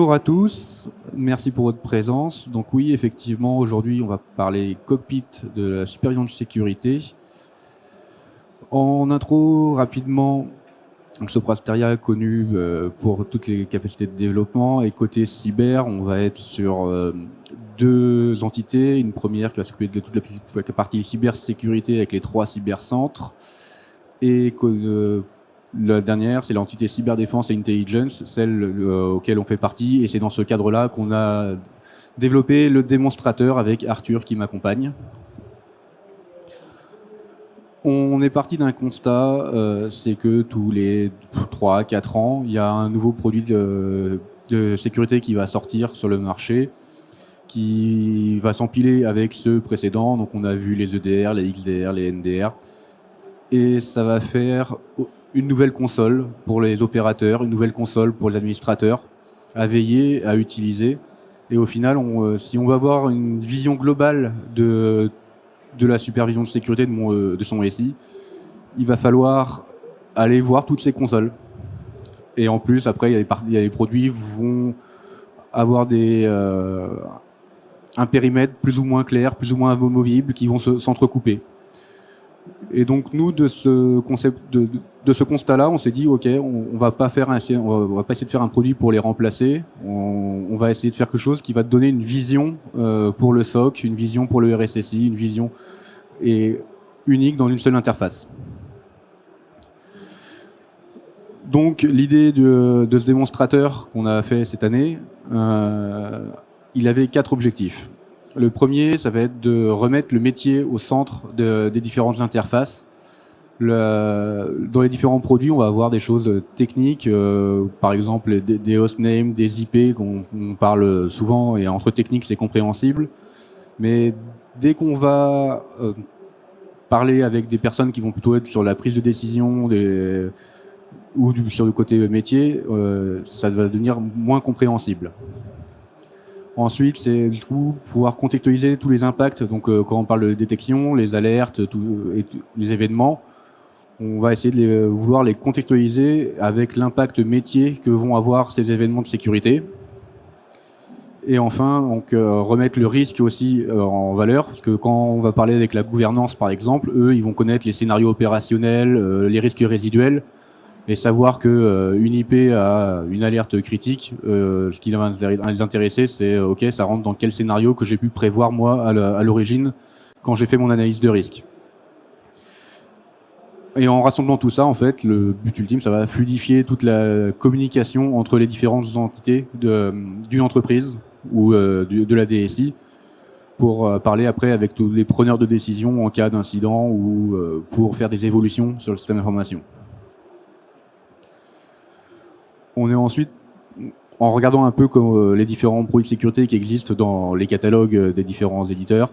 Bonjour à tous, merci pour votre présence. Donc oui, effectivement, aujourd'hui, on va parler cockpit de la supervision de sécurité. En intro, rapidement, Sopra Steria est connu pour toutes les capacités de développement, et côté cyber, on va être sur deux entités. Une première qui va s'occuper de toute la partie cybersécurité avec les 3 cybercentres, et la dernière, c'est l'entité cyberdéfense et intelligence, celle auquel on fait partie, et c'est dans ce cadre-là qu'on a développé le démonstrateur avec Arthur qui m'accompagne. On est parti d'un constat, c'est que tous les 3-4 ans, il y a un nouveau produit de sécurité qui va sortir sur le marché, qui va s'empiler avec ceux précédents. Donc on a vu les EDR, les XDR, les NDR, et ça va faire une nouvelle console pour les opérateurs, une nouvelle console pour les administrateurs à veiller, à utiliser. Et au final, si on veut avoir une vision globale de la supervision de sécurité de son SI, il va falloir aller voir toutes ces consoles. Et en plus, après, il y a les produits qui vont avoir un périmètre plus ou moins clair, plus ou moins amovible, qui vont s'entrecouper. Et donc nous, de ce constat-là, on s'est dit ok, on va pas essayer de faire un produit pour les remplacer. On va essayer de faire quelque chose qui va donner une vision pour le SOC, une vision pour le RSSI, une vision unique dans une seule interface. Donc l'idée de ce démonstrateur qu'on a fait cette année, il avait 4 objectifs. Le premier, ça va être de remettre le métier au centre des différentes interfaces. Dans les différents produits, on va avoir des choses techniques, par exemple des hostnames, des IP qu'on parle souvent, et entre techniques c'est compréhensible. Mais dès qu'on va parler avec des personnes qui vont plutôt être sur la prise de décision sur le côté métier, ça va devenir moins compréhensible. Ensuite, c'est du coup pouvoir contextualiser tous les impacts. Donc, quand on parle de détection, les alertes, les événements, on va essayer de vouloir les contextualiser avec l'impact métier que vont avoir ces événements de sécurité. Et enfin, donc, remettre le risque aussi en valeur, parce que quand on va parler avec la gouvernance, par exemple, eux, ils vont connaître les scénarios opérationnels, les risques résiduels, et savoir que une IP a une alerte critique, ce qui va les intéresser, c'est ok, ça rentre dans quel scénario que j'ai pu prévoir moi à l'origine quand j'ai fait mon analyse de risque. Et en rassemblant tout ça, en fait, le but ultime, ça va fluidifier toute la communication entre les différentes entités d'une entreprise ou de la DSI, pour parler après avec tous les preneurs de décision en cas d'incident ou pour faire des évolutions sur le système d'information. On est ensuite, en regardant un peu comme les différents produits de sécurité qui existent dans les catalogues des différents éditeurs,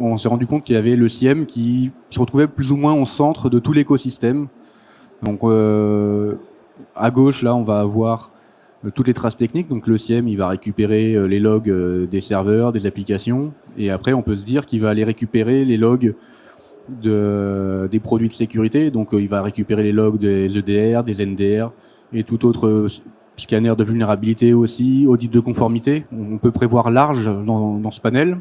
on s'est rendu compte qu'il y avait le SIEM qui se retrouvait plus ou moins au centre de tout l'écosystème. Donc à gauche, là, on va avoir toutes les traces techniques. Donc le SIEM, il va récupérer les logs des serveurs, des applications, et après on peut se dire qu'il va aller récupérer les logs des produits de sécurité. Donc il va récupérer les logs des EDR, des NDR, et tout autre scanner de vulnérabilité aussi, audit de conformité. On peut prévoir large dans ce panel.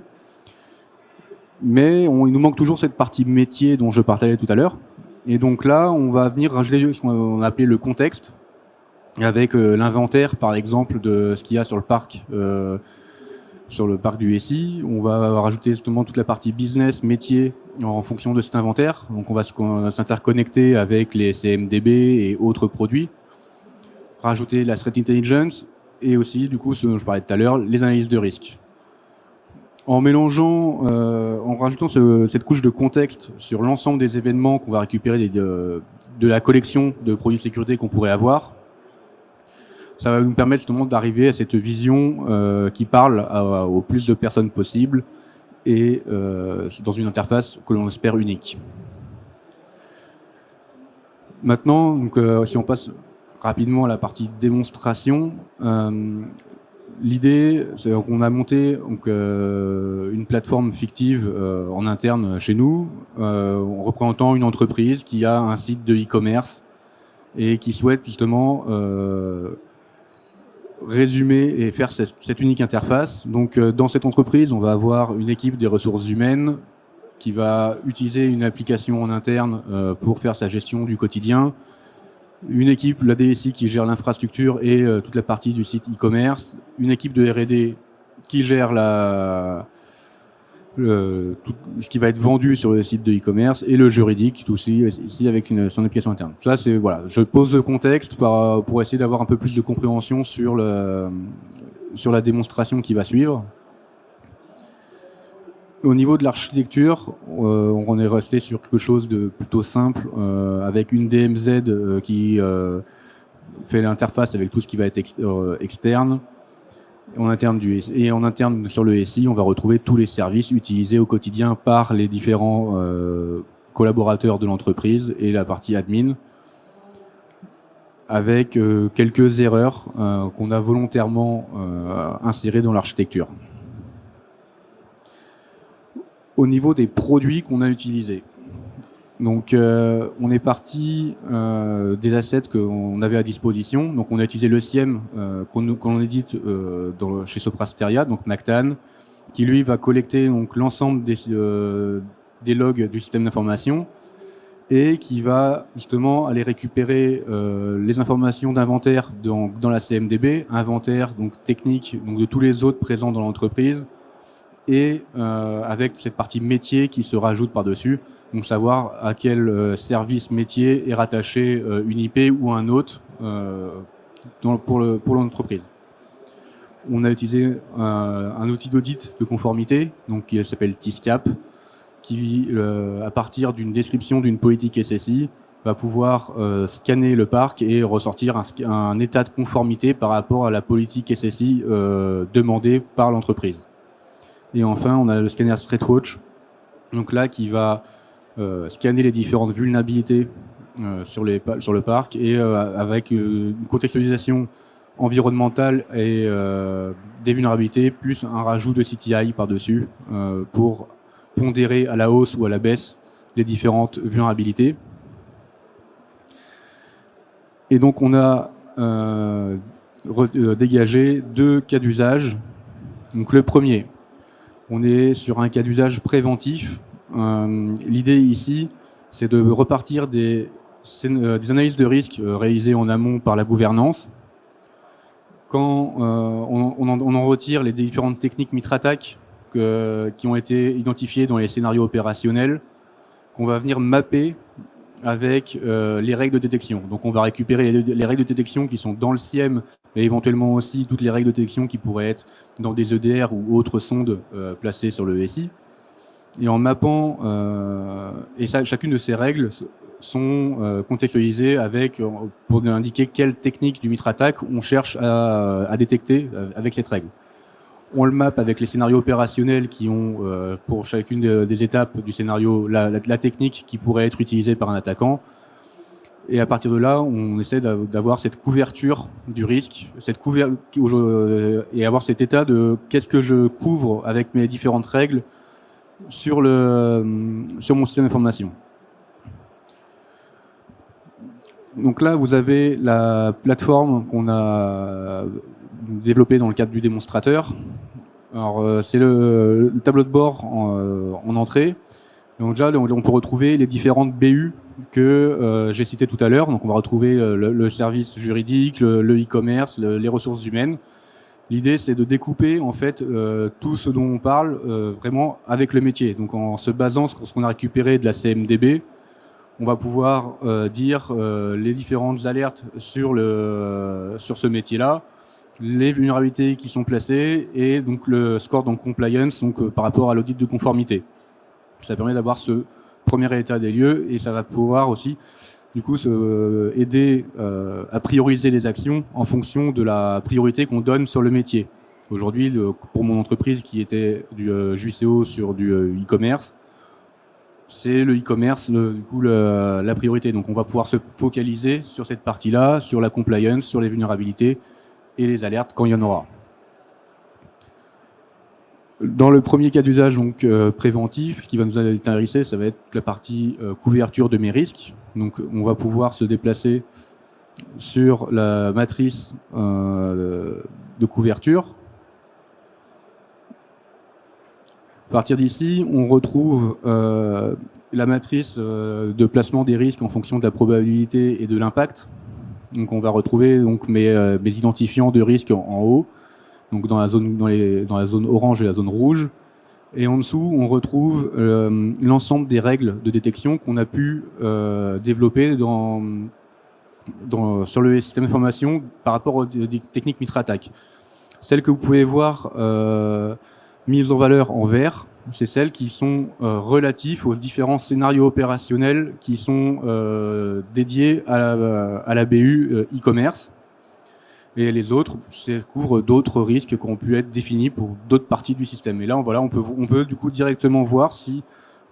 Mais il nous manque toujours cette partie métier dont je parlais tout à l'heure. Et donc là, on va venir rajouter ce qu'on a appelé le contexte, avec l'inventaire, par exemple, de ce qu'il y a sur le parc du SI. On va rajouter justement toute la partie business, métier, en fonction de cet inventaire. Donc on va s'interconnecter avec les CMDB et autres produits. Rajouter la threat intelligence et aussi, du coup, ce dont je parlais tout à l'heure, les analyses de risque. En mélangeant, en rajoutant cette couche de contexte sur l'ensemble des événements qu'on va récupérer de la collection de produits de sécurité qu'on pourrait avoir, ça va nous permettre justement d'arriver à cette vision qui parle au plus de personnes possible et dans une interface que l'on espère unique. Maintenant, donc, si on passe rapidement à la partie démonstration, l'idée, c'est qu'on a monté une plateforme fictive en interne chez nous, en représentant une entreprise qui a un site de e-commerce et qui souhaite justement résumer et faire cette unique interface. Donc, dans cette entreprise, on va avoir une équipe des ressources humaines qui va utiliser une application en interne pour faire sa gestion du quotidien. Une équipe, la DSI, qui gère l'infrastructure et toute la partie du site e-commerce. Une équipe de R&D qui gère tout ce qui va être vendu sur le site de e-commerce, et le juridique, tout ici avec son application interne. Ça, c'est voilà. Je pose le contexte pour essayer d'avoir un peu plus de compréhension sur la démonstration qui va suivre. Au niveau de l'architecture, on est resté sur quelque chose de plutôt simple, avec une DMZ qui fait l'interface avec tout ce qui va être externe. En interne et en interne sur le SI, on va retrouver tous les services utilisés au quotidien par les différents collaborateurs de l'entreprise et la partie admin, avec quelques erreurs qu'on a volontairement insérées dans l'architecture. Au niveau des produits qu'on a utilisés, donc on est parti des assets qu'on avait à disposition. Donc on a utilisé le SIEM qu'on édite chez Soprasteria, donc Mactan, qui lui va collecter donc l'ensemble des logs du système d'information et qui va justement aller récupérer les informations d'inventaire dans la CMDB, inventaire donc technique donc de tous les autres présents dans l'entreprise, et avec cette partie métier qui se rajoute par-dessus. Donc savoir à quel service métier est rattaché une IP ou un autre pour l'entreprise. On a utilisé un outil d'audit de conformité donc qui s'appelle TISCAP, qui à partir d'une description d'une politique SSI va pouvoir scanner le parc et ressortir un état de conformité par rapport à la politique SSI demandée par l'entreprise. Et enfin, on a le scanner ThreatWatch, donc là qui va scanner les différentes vulnérabilités sur le parc et avec une contextualisation environnementale et des vulnérabilités, plus un rajout de CTI par-dessus pour pondérer à la hausse ou à la baisse les différentes vulnérabilités. Et donc on a dégagé deux cas d'usage. Donc le premier, on est sur un cas d'usage préventif. L'idée ici, c'est de repartir des analyses de risque réalisées en amont par la gouvernance. Quand on en retire les différentes techniques Mitra-Attack qui ont été identifiées dans les scénarios opérationnels, qu'on va venir mapper avec les règles de détection. Donc on va récupérer les règles de détection qui sont dans le SIEM, et éventuellement aussi toutes les règles de détection qui pourraient être dans des EDR ou autres sondes placées sur le SI. Et en mappant, chacune de ces règles sont contextualisées pour indiquer quelle technique du Mitra-Attack on cherche à détecter avec cette règle. On le map avec les scénarios opérationnels qui ont, pour chacune des étapes du scénario, la technique qui pourrait être utilisée par un attaquant. Et à partir de là, on essaie d'avoir cette couverture du risque, et avoir cet état de qu'est-ce que je couvre avec mes différentes règles sur mon système d'information. Donc là, vous avez la plateforme qu'on a développée dans le cadre du démonstrateur. Alors, c'est le tableau de bord en entrée. Donc déjà, on peut retrouver les différentes BU que j'ai citées tout à l'heure. Donc on va retrouver le service juridique, le e-commerce, les ressources humaines. L'idée, c'est de découper en fait tout ce dont on parle vraiment avec le métier. Donc en se basant sur ce qu'on a récupéré de la CMDB, on va pouvoir dire les différentes alertes sur ce métier-là, les vulnérabilités qui sont placées et donc le score dans compliance donc par rapport à l'audit de conformité. Ça permet d'avoir ce premier état des lieux et ça va pouvoir aussi du coup aider à prioriser les actions en fonction de la priorité qu'on donne sur le métier. Aujourd'hui, pour mon entreprise qui était du JCO sur du e-commerce, c'est le e-commerce du coup la priorité. Donc on va pouvoir se focaliser sur cette partie-là, sur la compliance, sur les vulnérabilités et les alertes quand il y en aura. Dans le premier cas d'usage donc préventif, ce qui va nous intéresser, ça va être la partie couverture de mes risques. Donc on va pouvoir se déplacer sur la matrice de couverture. À partir d'ici, on retrouve la matrice de placement des risques en fonction de la probabilité et de l'impact. Donc on va retrouver donc mes identifiants de risque en haut, donc dans la zone orange et la zone rouge. Et en dessous, on retrouve l'ensemble des règles de détection qu'on a pu développer sur le système d'information par rapport aux techniques Mitra-Attack. Celles que vous pouvez voir mises en valeur en vert, c'est celles qui sont relatives aux différents scénarios opérationnels qui sont dédiés à la BU e-commerce. Et les autres couvrent d'autres risques qui ont pu être définis pour d'autres parties du système. Et là, voilà, on peut du coup directement voir si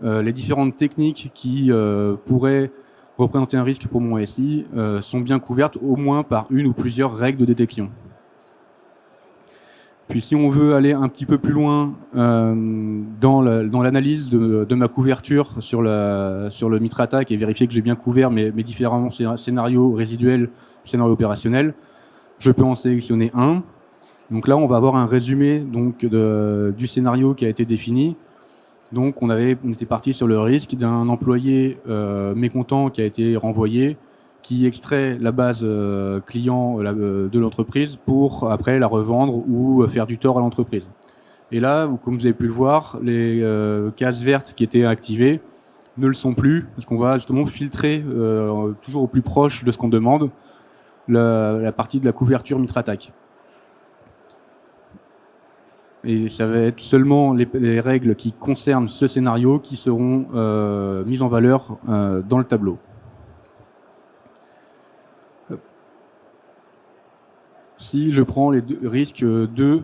les différentes techniques qui pourraient représenter un risque pour mon SI sont bien couvertes au moins par une ou plusieurs règles de détection. Puis si on veut aller un petit peu plus loin dans l'analyse de ma couverture sur le Mitra-Attack et vérifier que j'ai bien couvert mes différents scénarios résiduels, scénarios opérationnels, je peux en sélectionner un. Donc là, on va avoir un résumé donc, du scénario qui a été défini. Donc on était parti sur le risque d'un employé mécontent qui a été renvoyé, qui extrait la base client de l'entreprise pour après la revendre ou faire du tort à l'entreprise. Et là, comme vous avez pu le voir, les cases vertes qui étaient activées ne le sont plus, parce qu'on va justement filtrer toujours au plus proche de ce qu'on demande la partie de la couverture Mitra-Attack. Et ça va être seulement les règles qui concernent ce scénario qui seront mises en valeur dans le tableau. Si je prends les risques 2,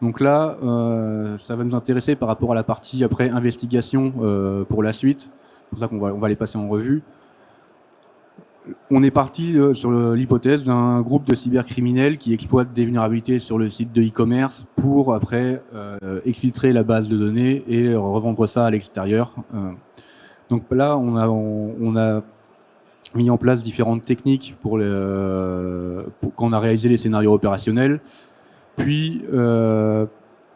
donc là, ça va nous intéresser par rapport à la partie après investigation pour la suite. C'est pour ça qu'on va les passer en revue. On est parti sur l'hypothèse d'un groupe de cybercriminels qui exploitent des vulnérabilités sur le site de e-commerce pour après exfiltrer la base de données et revendre ça à l'extérieur. Donc là, on a mis en place différentes techniques pour quand on a réalisé les scénarios opérationnels. Puis,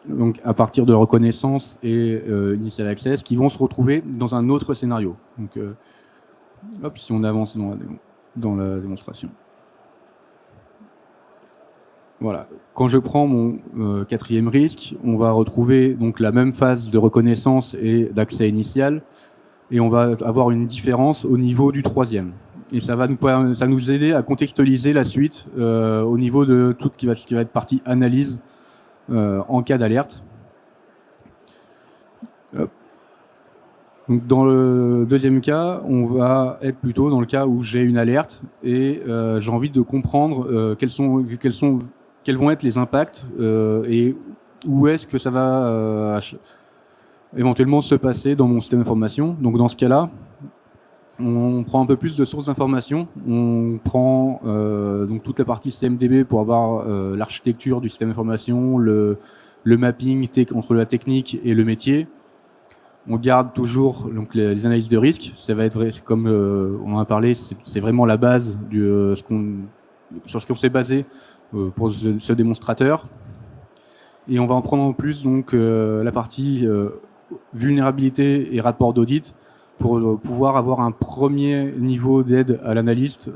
donc à partir de reconnaissance et initial access, qui vont se retrouver dans un autre scénario. Donc, hop, si on avance dans la démonstration. Voilà. Quand je prends mon quatrième risque, on va retrouver donc la même phase de reconnaissance et d'accès initial, et on va avoir une différence au niveau du troisième. Et ça va nous aider à contextualiser la suite au niveau de tout ce qui va être partie analyse en cas d'alerte. Donc dans le deuxième cas, on va être plutôt dans le cas où j'ai une alerte et j'ai envie de comprendre quels vont être les impacts et où est-ce que ça va éventuellement se passer dans mon système d'information. Donc dans ce cas-là, on prend un peu plus de sources d'informations. On prend donc toute la partie CMDB pour avoir l'architecture du système d'information, le mapping entre la technique et le métier. On garde toujours donc, les analyses de risque. Ça va être comme on en a parlé, c'est vraiment la base sur ce qu'on s'est basé pour ce démonstrateur. Et on va en prendre en plus donc la partie vulnérabilité et rapport d'audit pour pouvoir avoir un premier niveau d'aide à l'analyste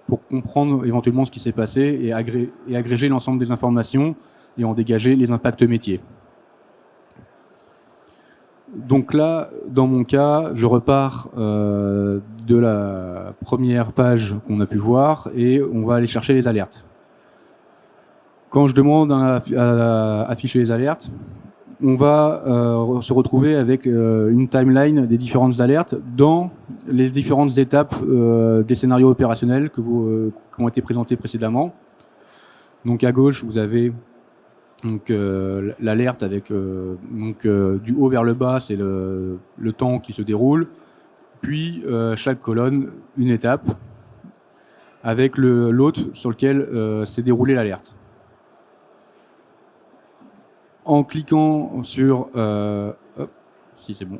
pour comprendre éventuellement ce qui s'est passé et agréger l'ensemble des informations et en dégager les impacts métiers. Donc là, dans mon cas, je repars de la première page qu'on a pu voir et on va aller chercher les alertes. Quand je demande à afficher les alertes, on va se retrouver avec une timeline des différentes alertes dans les différentes étapes des scénarios opérationnels qui ont été présentés précédemment. Donc à gauche, vous avez l'alerte avec du haut vers le bas, c'est le temps qui se déroule. Puis chaque colonne, une étape avec l'autre sur lequel s'est déroulée l'alerte. En cliquant sur... si c'est bon.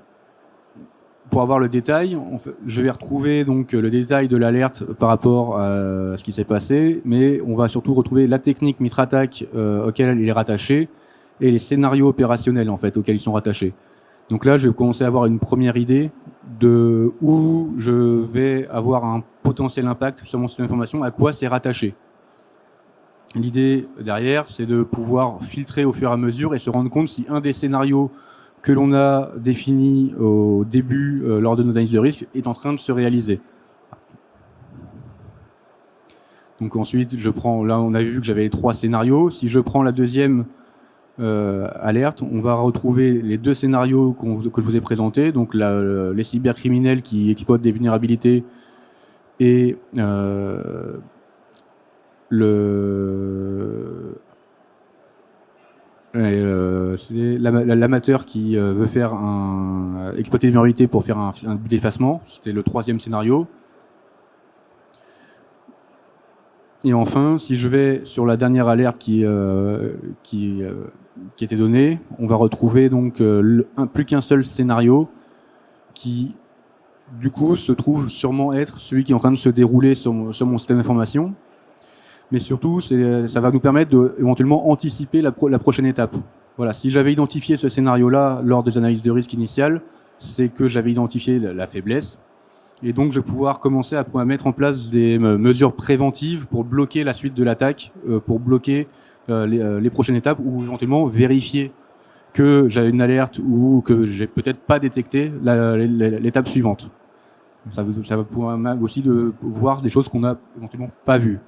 pour avoir le détail, je vais retrouver donc le détail de l'alerte par rapport à ce qui s'est passé, mais on va surtout retrouver la technique Mithra-ATT&CK auquel il est rattaché et les scénarios opérationnels en fait auxquels ils sont rattachés. Donc là, je vais commencer à avoir une première idée de où je vais avoir un potentiel impact sur mon système d'information, à quoi c'est rattaché. L'idée derrière, c'est de pouvoir filtrer au fur et à mesure et se rendre compte si un des scénarios que l'on a défini au début lors de nos analyses de risque est en train de se réaliser. Donc ensuite, je prends, là on a vu que j'avais 3 scénarios. Si je prends la deuxième alerte, on va retrouver les 2 scénarios que je vous ai présentés, donc les cybercriminels qui exploitent des vulnérabilités et c'est l'amateur qui veut faire exploiter une vulnérabilité pour faire un d'effacement. C'était le 3e scénario. Et enfin, si je vais sur la dernière alerte qui était donnée, on va retrouver donc plus qu'un seul scénario qui, du coup, se trouve sûrement être celui qui est en train de se dérouler sur mon système d'information. Mais surtout, ça va nous permettre de éventuellement anticiper la prochaine étape. Voilà, si j'avais identifié ce scénario-là lors des analyses de risque initiales, c'est que j'avais identifié la faiblesse. Et donc, je vais pouvoir commencer à mettre en place des mesures préventives pour bloquer la suite de l'attaque, pour bloquer les prochaines étapes ou éventuellement vérifier que j'avais une alerte ou que j'ai peut-être pas détecté l'étape suivante. Ça va pouvoir aussi de voir des choses qu'on n'a éventuellement pas vues.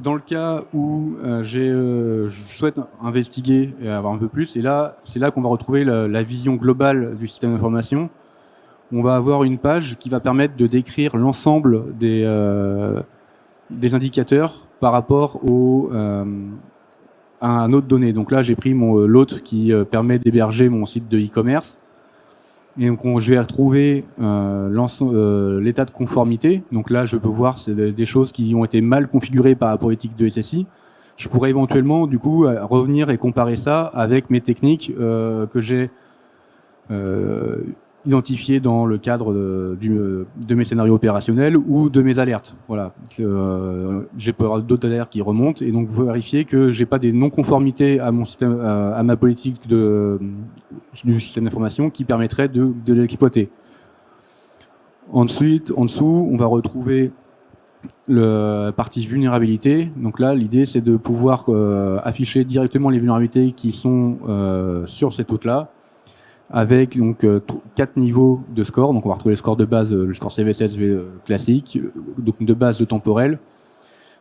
Dans le cas où je souhaite investiguer et avoir un peu plus, et là, c'est là qu'on va retrouver la vision globale du système d'information. On va avoir une page qui va permettre de décrire l'ensemble des indicateurs par rapport à un autre donné. Donc là, j'ai pris l'autre qui permet d'héberger mon site de e-commerce. Et donc, je vais retrouver l'état de conformité. Donc là, je peux voir c'est des choses qui ont été mal configurées par la politique de SSI. Je pourrais éventuellement, du coup, revenir et comparer ça avec mes techniques que j'ai identifiées dans le cadre de mes scénarios opérationnels ou de mes alertes. Voilà. J'ai peur d'autres alertes qui remontent et donc vérifier que j'ai pas des non-conformités à mon système, à ma politique du système d'information qui permettrait de l'exploiter. Ensuite, en dessous, on va retrouver la partie vulnérabilité. Donc là, l'idée, c'est de pouvoir afficher directement les vulnérabilités qui sont sur cette hôte-là, avec donc 4 niveaux de score. Donc on va retrouver le score de base, le score CVSS classique, donc de base de temporel.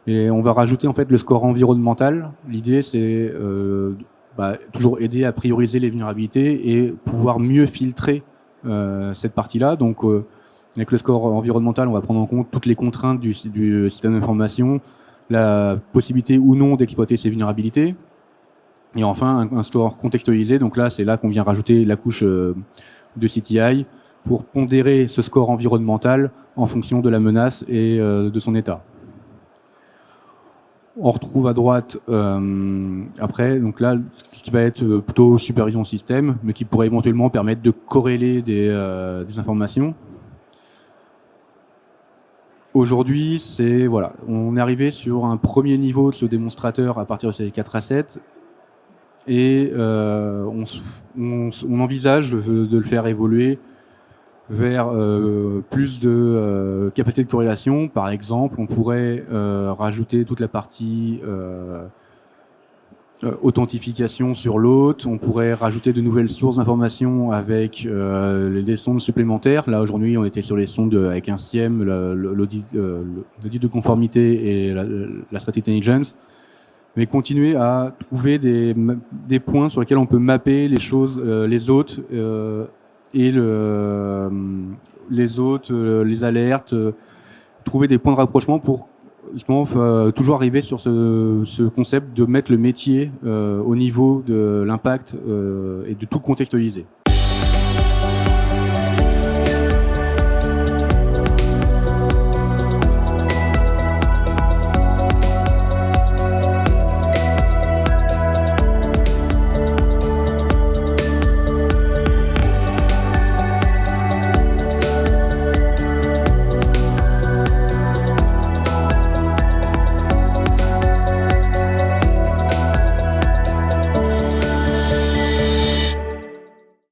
Et on va rajouter en fait le score environnemental. L'idée, c'est toujours aider à prioriser les vulnérabilités et pouvoir mieux filtrer cette partie-là. Donc avec le score environnemental, on va prendre en compte toutes les contraintes du système d'information, la possibilité ou non d'exploiter ces vulnérabilités. Et enfin, un score contextualisé. Donc là, c'est là qu'on vient rajouter la couche de CTI pour pondérer ce score environnemental en fonction de la menace et de son état. On retrouve à droite après, donc là, ce qui va être plutôt supervision système, mais qui pourrait éventuellement permettre de corréler des informations. Aujourd'hui, voilà, on est arrivé sur un premier niveau de ce démonstrateur à partir de ces 4 assets. Et on envisage de le faire évoluer vers plus de capacité de corrélation. Par exemple, on pourrait rajouter toute la partie authentification sur l'hôte. On pourrait rajouter de nouvelles sources d'informations avec des sondes supplémentaires. Là, aujourd'hui, on était sur les sondes avec un SIEM, l'audit de conformité et la Threat Intelligence. Mais continuer à trouver des points sur lesquels on peut mapper les choses, les hôtes et les alertes, trouver des points de rapprochement pour justement toujours arriver sur ce concept de mettre le métier au niveau de l'impact et de tout contextualiser.